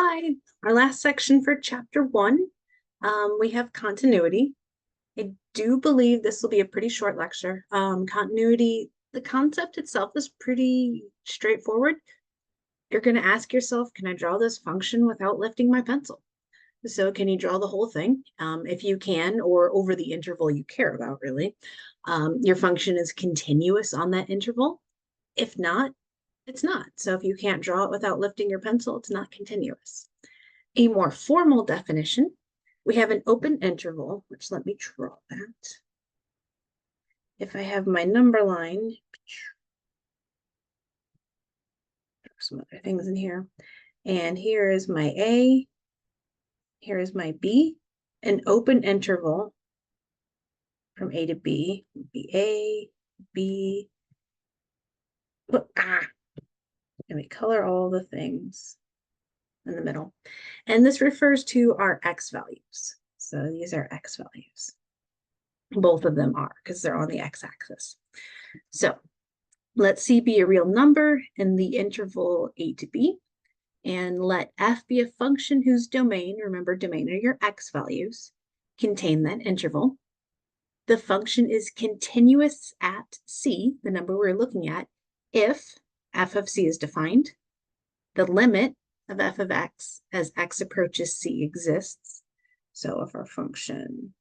Hi, our last section for chapter 1. We have continuity. I do believe this will be a pretty short lecture. Continuity, the concept itself is pretty straightforward. You're going to ask yourself, can I draw this function without lifting my pencil? So can you draw the whole thing? If you can, or over the interval you care about, really. Your function is continuous on that interval. If not, it's not. So if you can't draw it without lifting your pencil, it's not continuous. A more formal definition, we have an open interval, which let me draw that. If I have my number line, there's some other things in here. And here is my A, here is my B. An open interval from A to B would be A, B, and we color all the things in the middle. And this refers to our X values. So these are X values. Both of them are because they're on the X-axis. So let C be a real number in the interval A to B, and let F be a function whose domain, remember domain are your X values, contain that interval. The function is continuous at C, the number we're looking at, if f of C is defined, the limit of f of x as x approaches C exists. So if our function,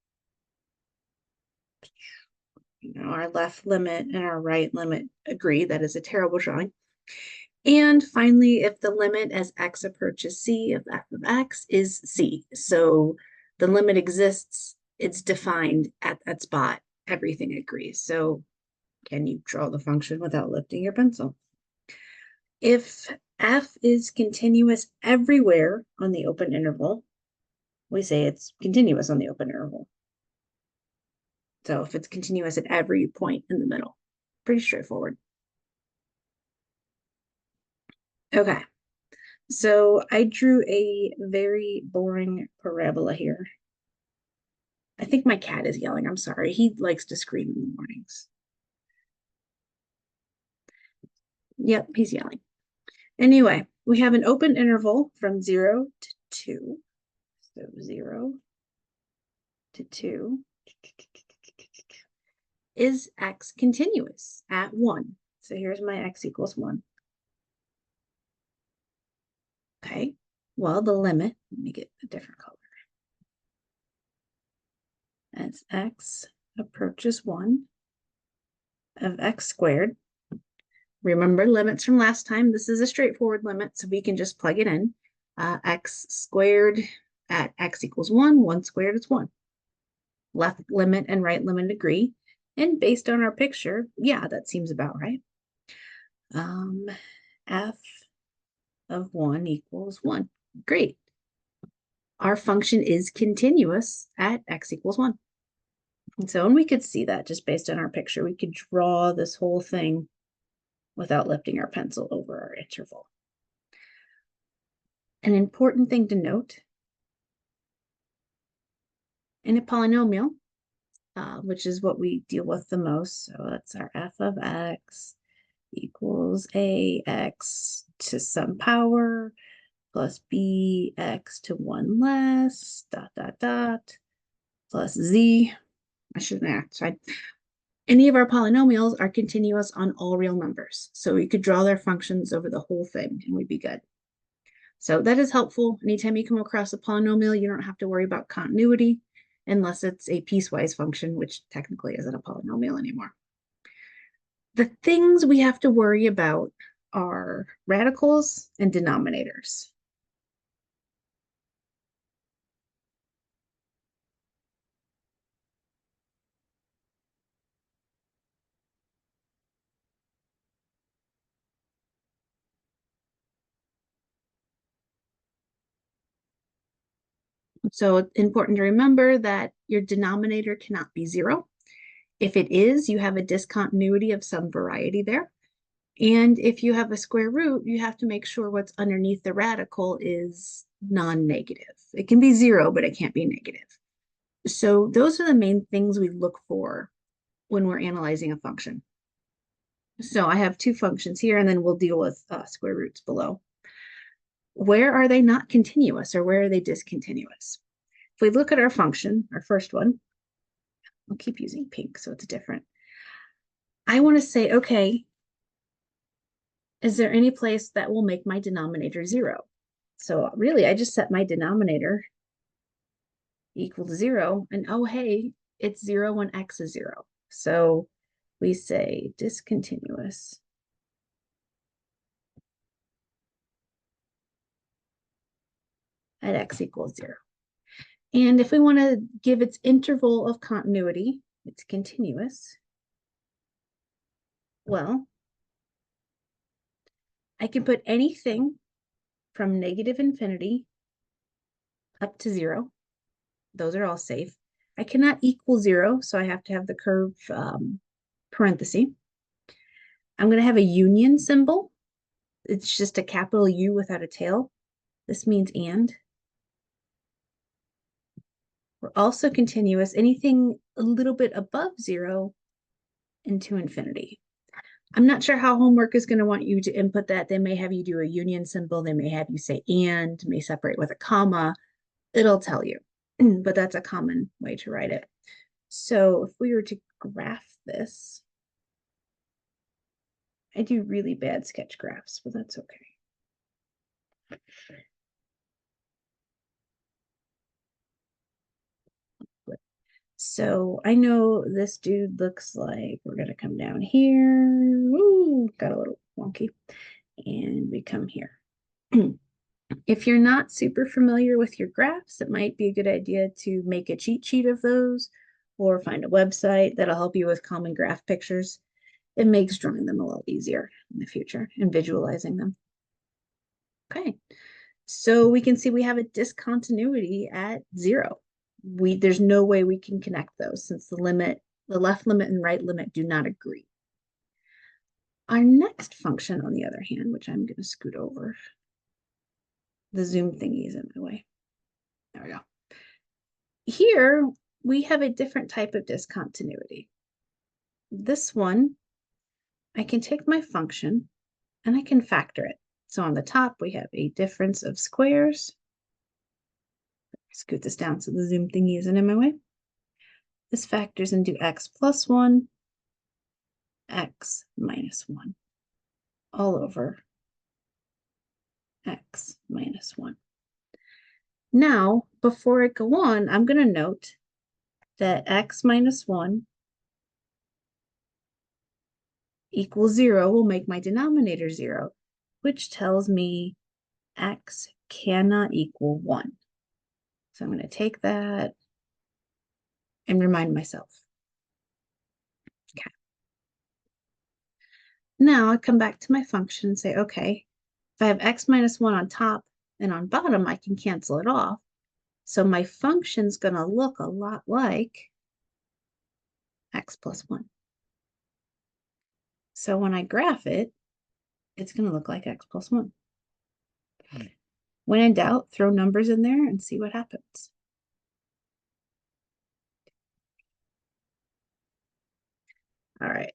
our left limit and our right limit agree, that is a terrible drawing. And finally, if the limit as x approaches C of f of x is C. So the limit exists, it's defined at that spot, everything agrees. So can you draw the function without lifting your pencil? If f is continuous everywhere on the open interval, we say it's continuous on the open interval. So if it's continuous at every point in the middle, pretty straightforward. Okay, so I drew a very boring parabola here. I think my cat is yelling. I'm sorry. He likes to scream in the mornings. Yep, he's yelling. Anyway, we have an open interval from 0 to 2. So 0 to 2. Is x continuous at 1? So here's my x equals 1. Okay, well, the limit, let me get a different color. As x approaches 1 of x squared. Remember limits from last time. This is a straightforward limit, so we can just plug it in. X squared at x equals 1. 1 squared is 1. Left limit and right limit agree. And based on our picture, yeah, that seems about right. F of 1 equals 1. Great. Our function is continuous at x equals 1. And so, and we could see that just based on our picture. We could draw this whole thing without lifting our pencil over our interval. An important thing to note, in a polynomial, which is what we deal with the most, so that's our f of x equals ax to some power plus bx to 1 less, dot, dot, dot, plus z. I shouldn't act, right? Any of our polynomials are continuous on all real numbers. So we could draw their functions over the whole thing and we'd be good. So that is helpful. Anytime you come across a polynomial, you don't have to worry about continuity unless it's a piecewise function, which technically isn't a polynomial anymore. The things we have to worry about are radicals and denominators. So it's important to remember that your denominator cannot be 0. If it is, you have a discontinuity of some variety there. And if you have a square root, you have to make sure what's underneath the radical is non-negative. It can be 0, but it can't be negative. So those are the main things we look for when we're analyzing a function. So I have 2 functions here, and then we'll deal with square roots below. where are they not continuous or where are they discontinuous? If we look at our function, our first one, I'll keep using pink so it's different. I want to say, okay, is there any place that will make my denominator 0? So really, I just set my denominator equal to 0, and oh, hey, it's 0 when x is 0. So we say discontinuous at x equals 0. And if we want to give its interval of continuity, it's continuous. Well, I can put anything from negative infinity up to 0. Those are all safe. I cannot equal 0, so I have to have the curve parenthesis. I'm going to have a union symbol. It's just a capital U without a tail. This means and. We're also continuous, anything a little bit above 0 into infinity. I'm not sure how homework is going to want you to input that. They may have you do a union symbol. They may have you say and, may separate with a comma. It'll tell you, but that's a common way to write it. So if we were to graph this, I do really bad sketch graphs, but that's okay. So I know this dude looks like, we're going to come down here. Ooh, got a little wonky. And we come here. If you're not super familiar with your graphs, it might be a good idea to make a cheat sheet of those or find a website that'll help you with common graph pictures. It makes drawing them a little easier in the future and visualizing them. Okay, so we can see we have a discontinuity at 0. There's no way we can connect those since the left limit and right limit do not agree. Our next function, on the other hand, which I'm going to scoot over, the zoom thingy is in my way. There we go. Here, we have a different type of discontinuity. This one, I can take my function and I can factor it. So on the top, we have a difference of squares. Scoot this down so the zoom thingy isn't in my way. This factors into x plus 1, x minus 1, all over x minus 1. Now, before I go on, I'm going to note that x minus 1 equals 0 will make my denominator 0, which tells me x cannot equal 1. So I'm going to take that and remind myself. Okay. Now I come back to my function and say, okay, if I have x minus 1 on top and on bottom, I can cancel it off. So my function's going to look a lot like x plus 1. So when I graph it, it's going to look like x plus 1. When in doubt, throw numbers in there and see what happens. All right.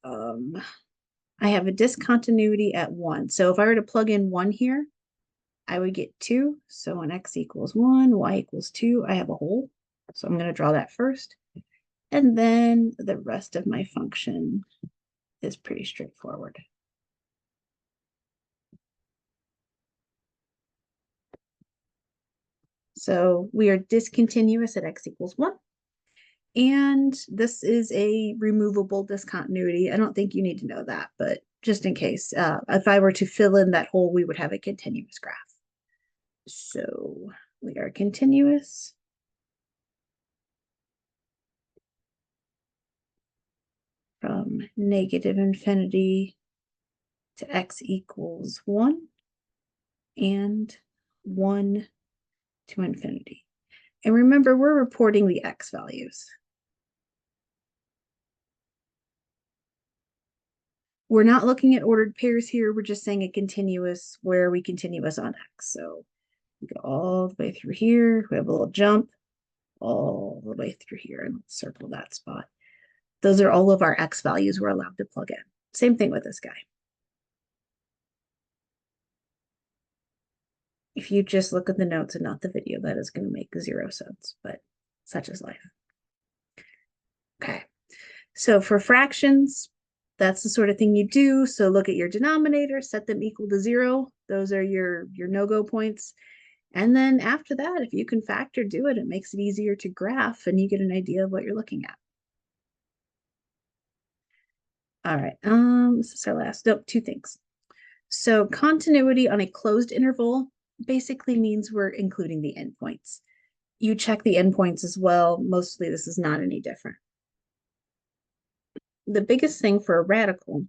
I have a discontinuity at 1. So if I were to plug in 1 here, I would get 2. So when x equals 1, y equals 2, I have a hole. So I'm going to draw that first. And then the rest of my function is pretty straightforward. So we are discontinuous at x equals 1. And this is a removable discontinuity. I don't think you need to know that, but just in case, if I were to fill in that hole, we would have a continuous graph. So we are continuous. From negative infinity to x equals 1 and 1 to infinity. And remember, we're reporting the x values. We're not looking at ordered pairs here. We're just saying a continuous where we continuous on x. So we go all the way through here. We have a little jump all the way through here. And let's circle that spot. Those are all of our x values we're allowed to plug in. Same thing with this guy. If you just look at the notes and not the video, that is going to make 0 sense, but such is life. Okay, so for fractions, that's the sort of thing you do. So look at your denominator, set them equal to 0. Those are your no-go points. And then after that, if you can factor do it, it makes it easier to graph and you get an idea of what you're looking at. All right, this is our last, nope, 2 things. So continuity on a closed interval basically means we're including the endpoints. You check the endpoints as well. Mostly this is not any different. The biggest thing for a radical,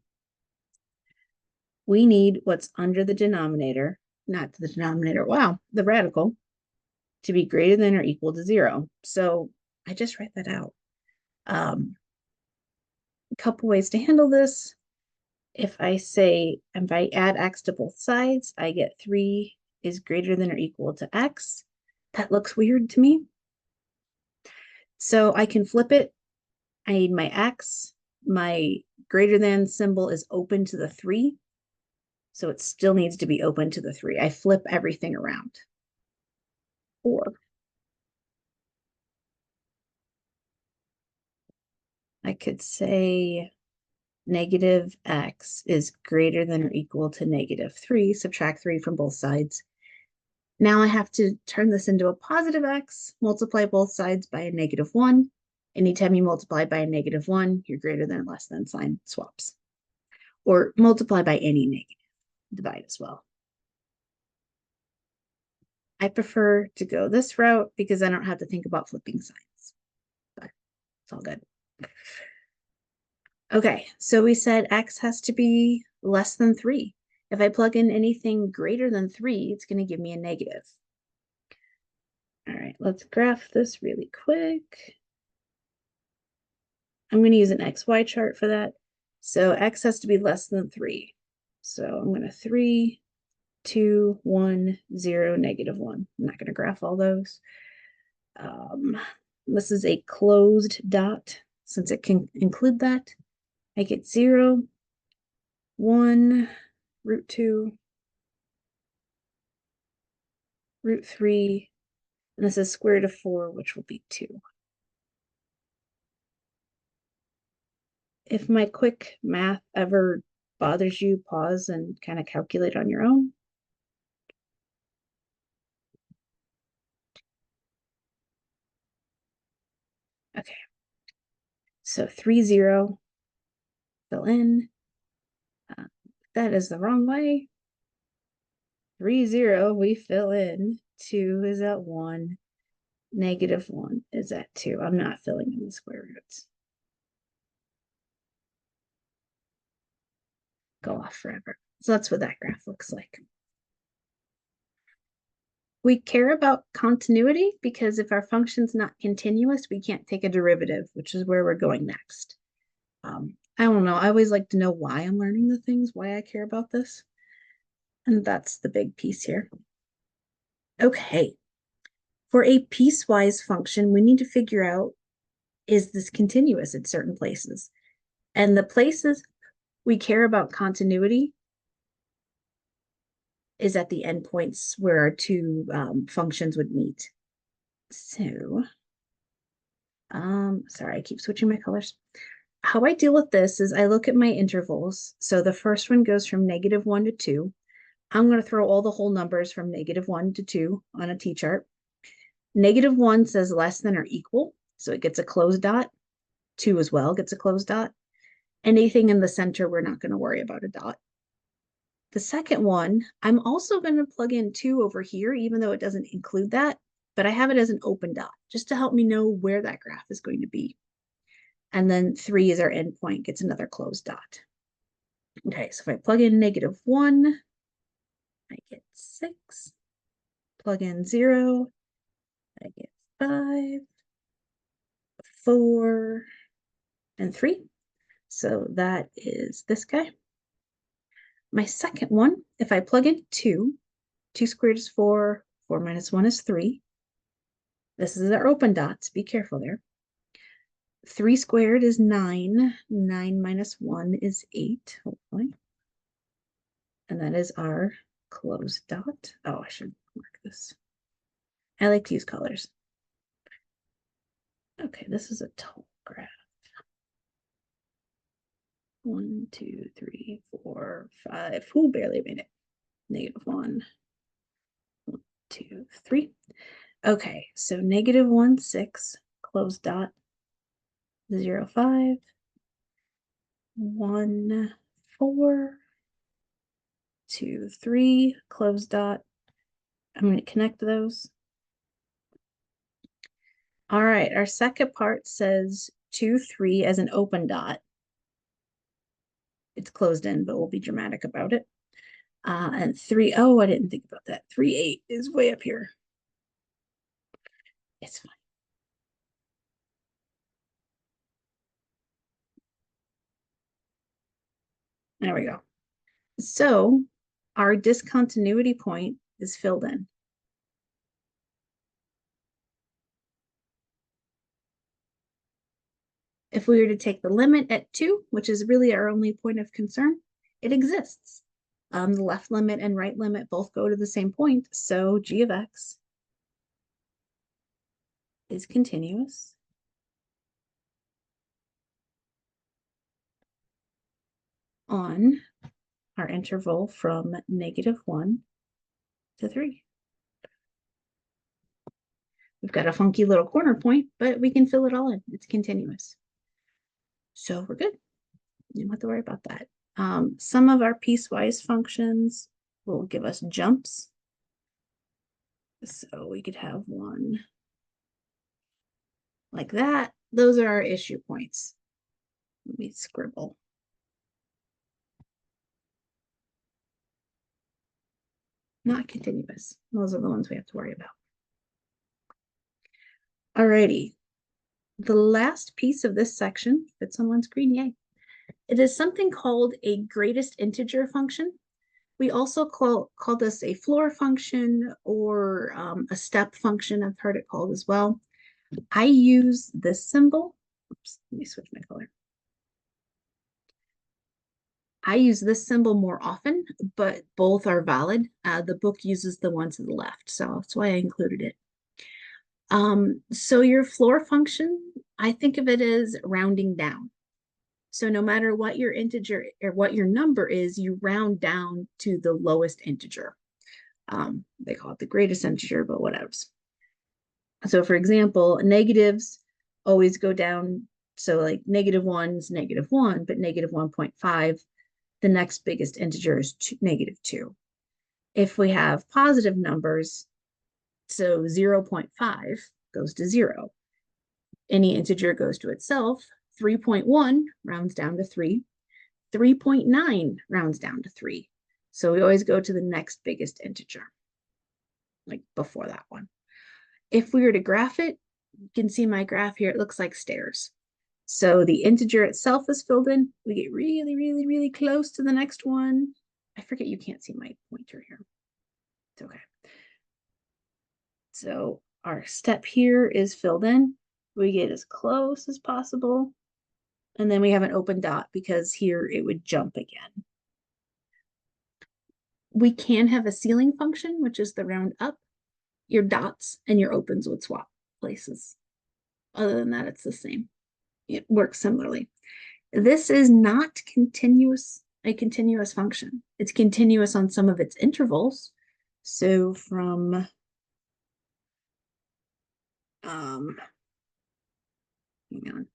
we need what's under the denominator, not the denominator, wow, the radical, to be greater than or equal to 0. So I just write that out. A couple ways to handle this. If I add x to both sides, I get 3 is greater than or equal to x. That looks weird to me. So I can flip it. I need my x. My greater than symbol is open to the 3. So it still needs to be open to the 3. I flip everything around. Or I could say negative x is greater than or equal to negative 3. Subtract 3 from both sides. Now I have to turn this into a positive x, multiply both sides by a -1. Anytime you multiply by a -1, your greater than or less than sign swaps. Or multiply by any negative, divide as well. I prefer to go this route because I don't have to think about flipping signs, but it's all good. Okay, so we said x has to be less than 3. If I plug in anything greater than 3, it's going to give me a negative. All right, let's graph this really quick. I'm going to use an XY chart for that. So x has to be less than 3. So I'm going to 3, 2, 1, 0, -1. I'm not going to graph all those. This is a closed dot. Since it can include that, I get 0, 1, √2, √3, and this is square root of 4, which will be 2. If my quick math ever bothers you, pause and kind of calculate on your own. Okay, so 3, 0, fill in. That is the wrong way. 3, 0, we fill in. 2 is at 1. -1 is at 2. I'm not filling in the square roots. Go off forever. So that's what that graph looks like. We care about continuity because if our function's not continuous, we can't take a derivative, which is where we're going next. I don't know. I always like to know why I'm learning the things, why I care about this. And that's the big piece here. Okay. For a piecewise function, we need to figure out, is this continuous at certain places? And the places we care about continuity is at the endpoints where our 2 functions would meet. So, sorry, I keep switching my colors. How I deal with this is I look at my intervals. So the first one goes from -1 to 2. I'm going to throw all the whole numbers from -1 to 2 on a t-chart. -1 says less than or equal, so it gets a closed dot. 2 as well gets a closed dot. Anything in the center, we're not going to worry about a dot. The second one, I'm also going to plug in 2 over here, even though it doesn't include that, but I have it as an open dot, just to help me know where that graph is going to be. And then 3 is our endpoint, gets another closed dot. Okay, so if I plug in -1, I get 6. Plug in 0, I get 5, 4, and 3. So that is this guy. My second one, if I plug in 2, 2 squared is 4, 4 minus 1 is 3. This is our open dots, be careful there. 3 squared is 9, 9 minus 1 is 8, hopefully. And that is our closed dot. Oh, I should mark this. I like to use colors. Okay, this is a tall graph. 1, 2, 3, 4, 5. Who barely made it? -1, 1, 2, 3. Okay, so -1, 6, close dot, 0, 5, 1, 4, 2, 3, close dot. I'm going to connect those. All right, our second part says 2, 3 as an open dot. It's closed in, but we'll be dramatic about it. And 3, oh, I didn't think about that. 3, 8 is way up here. It's fine. There we go. So our discontinuity point is filled in. If we were to take the limit at 2, which is really our only point of concern, it exists. The left limit and right limit both go to the same point, so g of x is continuous on our interval from -1 to 3. We've got a funky little corner point, but we can fill it all in. It's continuous. So we're good. You don't have to worry about that. Some of our piecewise functions will give us jumps. So we could have one like that. Those are our issue points. Let me scribble. Not continuous. Those are the ones we have to worry about. Alrighty. The last piece of this section fits on one screen, yay. It is something called a greatest integer function. We also call this a floor function or a step function. I've heard it called as well. I use this symbol. Oops, let me switch my color. I use this symbol more often, but both are valid. The book uses the one to the left, so that's why I included it. So your floor function, I think of it as rounding down. So no matter what your integer or what your number is, you round down to the lowest integer. They call it the greatest integer, but whatevs. So for example, negatives always go down. So like -1 is -1, but -1.5, the next biggest integer is -2. If we have positive numbers, so 0.5 goes to 0. Any integer goes to itself. 3.1 rounds down to 3. 3.9 rounds down to 3. So we always go to the next biggest integer, like before that one. If we were to graph it, you can see my graph here. It looks like stairs. So the integer itself is filled in. We get really, really, really close to the next one. I forget you can't see my pointer here. It's okay. So our step here is filled in. We get as close as possible. And then we have an open dot because here it would jump again. We can have a ceiling function, which is the round up. Your dots and your opens would swap places. Other than that, it's the same. It works similarly. This is not a continuous function. It's continuous on some of its intervals. So from hang on.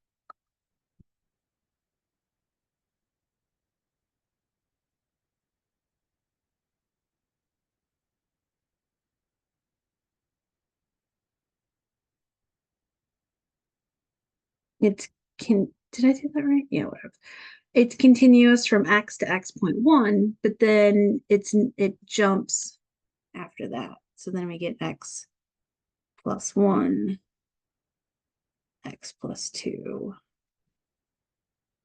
It's did I do that right? Yeah, whatever. It's continuous from x to x.1, but then it jumps after that. So then we get x plus 1, x plus 2.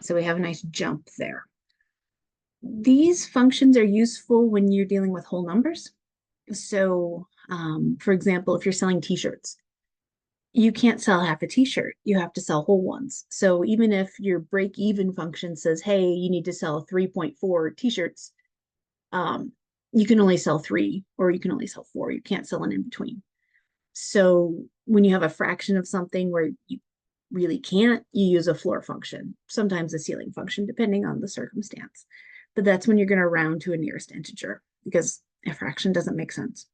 So we have a nice jump there. These functions are useful when you're dealing with whole numbers. So, for example, if you're selling t-shirts, you can't sell half a t-shirt. You have to sell whole ones. So even if your break-even function says, hey, you need to sell 3.4 t-shirts, you can only sell 3 or you can only sell 4. You can't sell an in between. So when you have a fraction of something where you really can't, you use a floor function, sometimes a ceiling function, depending on the circumstance. But that's when you're going to round to a nearest integer because a fraction doesn't make sense.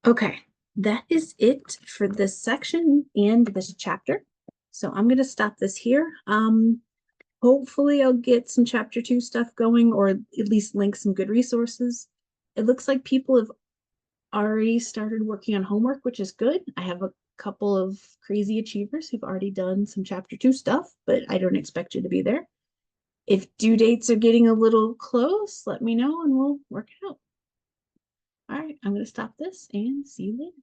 Okay, that is it for this section and this chapter. So I'm going to stop this here. Hopefully I'll get some chapter 2 stuff going, or at least link some good resources. It looks like people have already started working on homework, which is good. I have a couple of crazy achievers who've already done some chapter 2 stuff, but I don't expect you to be there. If due dates are getting a little close, let me know and we'll work it out. All right, I'm going to stop this and see you later.